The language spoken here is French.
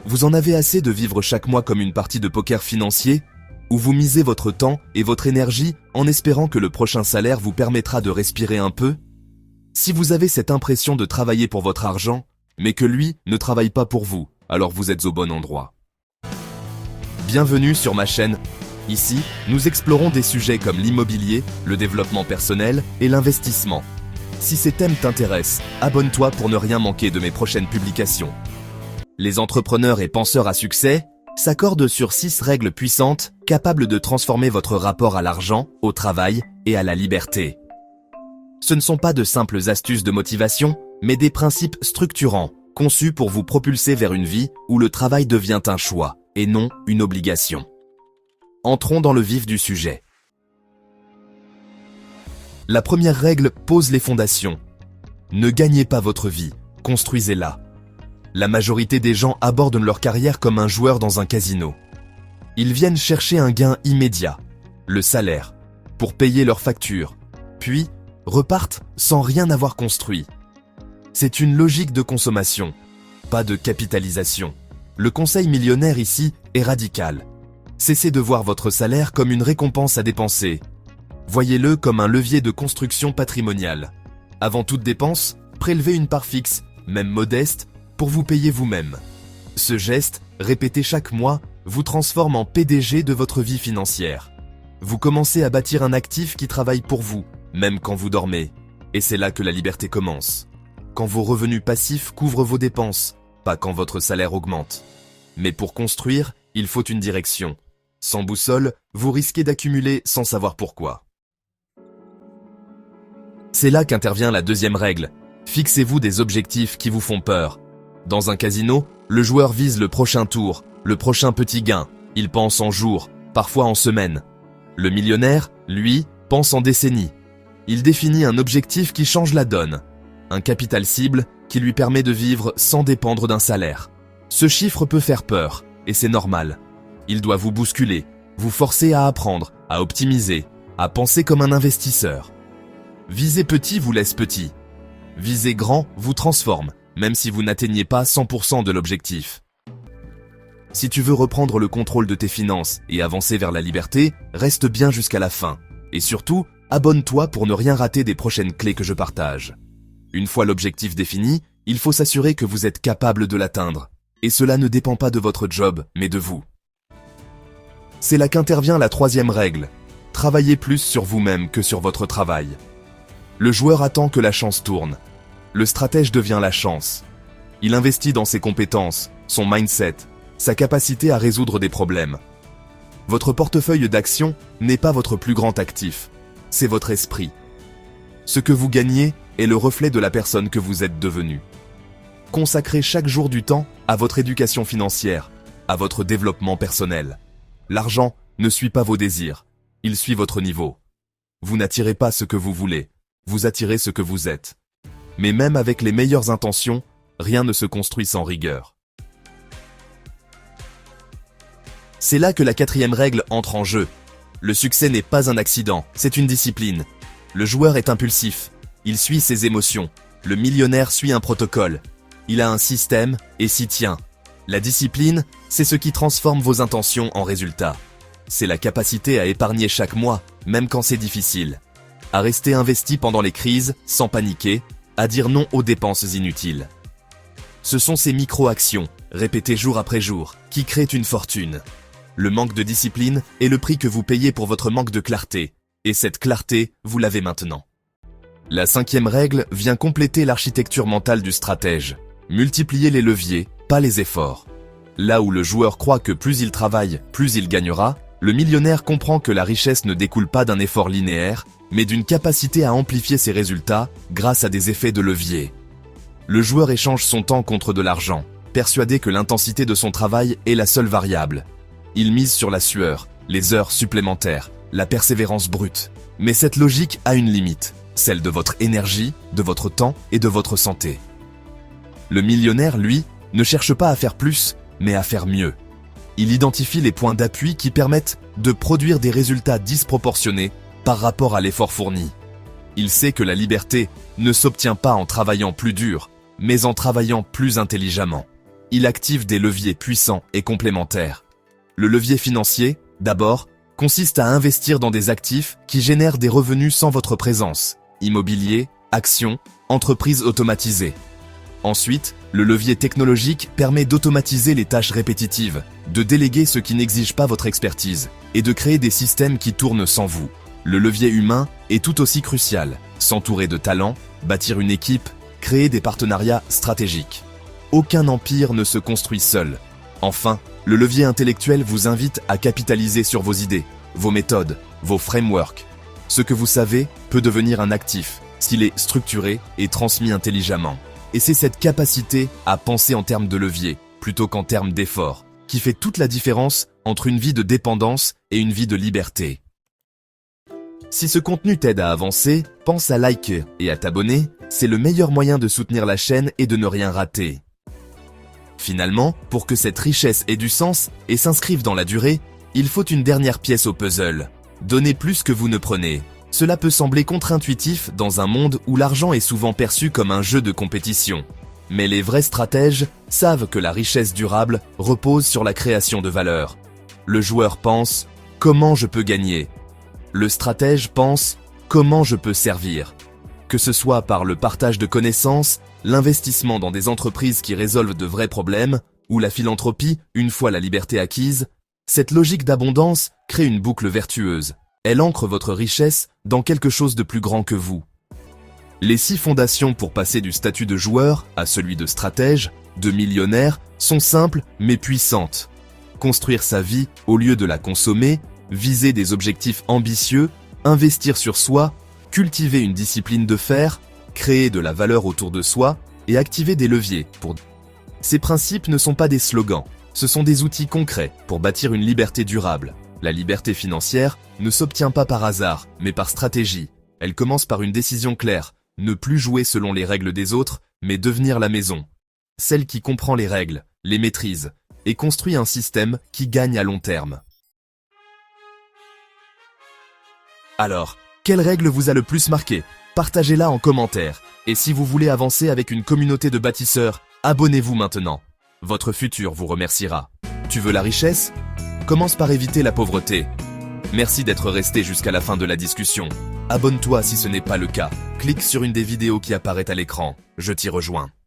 Vous en avez assez de vivre chaque mois comme une partie de poker financier, où vous misez votre temps et votre énergie en espérant que le prochain salaire vous permettra de respirer un peu? Si vous avez cette impression de travailler pour votre argent, mais que lui ne travaille pas pour vous, alors vous êtes au bon endroit. Bienvenue sur ma chaîne. Ici, nous explorons des sujets comme l'immobilier, le développement personnel et l'investissement. Si ces thèmes t'intéressent, abonne-toi pour ne rien manquer de mes prochaines publications. Les entrepreneurs et penseurs à succès s'accordent sur 6 règles puissantes capables de transformer votre rapport à l'argent, au travail et à la liberté. Ce ne sont pas de simples astuces de motivation, mais des principes structurants, conçus pour vous propulser vers une vie où le travail devient un choix et non une obligation. Entrons dans le vif du sujet. La première règle pose les fondations. Ne gagnez pas votre vie, construisez-la. La majorité des gens abordent leur carrière comme un joueur dans un casino. Ils viennent chercher un gain immédiat, le salaire, pour payer leurs factures, puis repartent sans rien avoir construit. C'est une logique de consommation, pas de capitalisation. Le conseil millionnaire ici est radical. Cessez de voir votre salaire comme une récompense à dépenser. Voyez-le comme un levier de construction patrimoniale. Avant toute dépense, prélevez une part fixe, même modeste, pour vous payer vous-même. Ce geste, répété chaque mois, vous transforme en PDG de votre vie financière. Vous commencez à bâtir un actif qui travaille pour vous, même quand vous dormez. Et c'est là que la liberté commence. Quand vos revenus passifs couvrent vos dépenses, pas quand votre salaire augmente. Mais pour construire, il faut une direction. Sans boussole, vous risquez d'accumuler sans savoir pourquoi. C'est là qu'intervient la deuxième règle. Fixez-vous des objectifs qui vous font peur. Dans un casino, le joueur vise le prochain tour, le prochain petit gain. Il pense en jours, parfois en semaines. Le millionnaire, lui, pense en décennies. Il définit un objectif qui change la donne. Un capital cible qui lui permet de vivre sans dépendre d'un salaire. Ce chiffre peut faire peur, et c'est normal. Il doit vous bousculer, vous forcer à apprendre, à optimiser, à penser comme un investisseur. Viser petit vous laisse petit. Viser grand vous transforme, même si vous n'atteignez pas 100% de l'objectif. Si tu veux reprendre le contrôle de tes finances et avancer vers la liberté, reste bien jusqu'à la fin. Et surtout, abonne-toi pour ne rien rater des prochaines clés que je partage. Une fois l'objectif défini, il faut s'assurer que vous êtes capable de l'atteindre. Et cela ne dépend pas de votre job, mais de vous. C'est là qu'intervient la troisième règle. Travaillez plus sur vous-même que sur votre travail. Le joueur attend que la chance tourne. Le stratège devient la chance. Il investit dans ses compétences, son mindset, sa capacité à résoudre des problèmes. Votre portefeuille d'actions n'est pas votre plus grand actif, c'est votre esprit. Ce que vous gagnez est le reflet de la personne que vous êtes devenue. Consacrez chaque jour du temps à votre éducation financière, à votre développement personnel. L'argent ne suit pas vos désirs, il suit votre niveau. Vous n'attirez pas ce que vous voulez, vous attirez ce que vous êtes. Mais même avec les meilleures intentions, rien ne se construit sans rigueur. C'est là que la quatrième règle entre en jeu. Le succès n'est pas un accident, c'est une discipline. Le joueur est impulsif, il suit ses émotions. Le millionnaire suit un protocole. Il a un système et s'y tient. La discipline, c'est ce qui transforme vos intentions en résultats. C'est la capacité à épargner chaque mois, même quand c'est difficile. À rester investi pendant les crises, sans paniquer, à dire non aux dépenses inutiles. Ce sont ces micro-actions, répétées jour après jour, qui créent une fortune. Le manque de discipline est le prix que vous payez pour votre manque de clarté. Et cette clarté, vous l'avez maintenant. La cinquième règle vient compléter l'architecture mentale du stratège. Multipliez les leviers, pas les efforts. Là où le joueur croit que plus il travaille, plus il gagnera, le millionnaire comprend que la richesse ne découle pas d'un effort linéaire, mais d'une capacité à amplifier ses résultats grâce à des effets de levier. Le joueur échange son temps contre de l'argent, persuadé que l'intensité de son travail est la seule variable. Il mise sur la sueur, les heures supplémentaires, la persévérance brute. Mais cette logique a une limite, celle de votre énergie, de votre temps et de votre santé. Le millionnaire, lui, ne cherche pas à faire plus, mais à faire mieux. Il identifie les points d'appui qui permettent de produire des résultats disproportionnés par rapport à l'effort fourni. Il sait que la liberté ne s'obtient pas en travaillant plus dur, mais en travaillant plus intelligemment. il active des leviers puissants et complémentaires. Le levier financier, d'abord, consiste à investir dans des actifs qui génèrent des revenus sans votre présence. Immobilier, actions, entreprises automatisées. Ensuite, le levier technologique permet d'automatiser les tâches répétitives, de déléguer ce qui n'exige pas votre expertise, et de créer des systèmes qui tournent sans vous. Le levier humain est tout aussi crucial. S'entourer de talents, bâtir une équipe, créer des partenariats stratégiques. Aucun empire ne se construit seul. Enfin, le levier intellectuel vous invite à capitaliser sur vos idées, vos méthodes, vos frameworks. Ce que vous savez peut devenir un actif, s'il est structuré et transmis intelligemment. Et c'est cette capacité à penser en termes de levier, plutôt qu'en termes d'effort, qui fait toute la différence entre une vie de dépendance et une vie de liberté. Si ce contenu t'aide à avancer, pense à liker et à t'abonner, c'est le meilleur moyen de soutenir la chaîne et de ne rien rater. Finalement, pour que cette richesse ait du sens et s'inscrive dans la durée, il faut une dernière pièce au puzzle. Donnez plus que vous ne prenez. Cela peut sembler contre-intuitif dans un monde où l'argent est souvent perçu comme un jeu de compétition. Mais les vrais stratèges savent que la richesse durable repose sur la création de valeur. Le joueur pense « Comment je peux gagner ?» Le stratège pense « Comment je peux servir ?» Que ce soit par le partage de connaissances, l'investissement dans des entreprises qui résolvent de vrais problèmes, ou la philanthropie une fois la liberté acquise, cette logique d'abondance crée une boucle vertueuse. Elle ancre votre richesse dans quelque chose de plus grand que vous. Les 6 fondations pour passer du statut de joueur à celui de stratège, de millionnaire, sont simples mais puissantes. Construire sa vie au lieu de la consommer, viser des objectifs ambitieux, investir sur soi, cultiver une discipline de fer, créer de la valeur autour de soi et activer des leviers pour... Ces principes ne sont pas des slogans, ce sont des outils concrets pour bâtir une liberté durable. La liberté financière ne s'obtient pas par hasard, mais par stratégie. Elle commence par une décision claire, ne plus jouer selon les règles des autres, mais devenir la maison. Celle qui comprend les règles, les maîtrise, et construit un système qui gagne à long terme. Alors, quelle règle vous a le plus marqué? Partagez-la en commentaire. Et si vous voulez avancer avec une communauté de bâtisseurs, abonnez-vous maintenant. Votre futur vous remerciera. Tu veux la richesse? Commence par éviter la pauvreté. Merci d'être resté jusqu'à la fin de la discussion. Abonne-toi si ce n'est pas le cas. Clique sur une des vidéos qui apparaît à l'écran. Je t'y rejoins.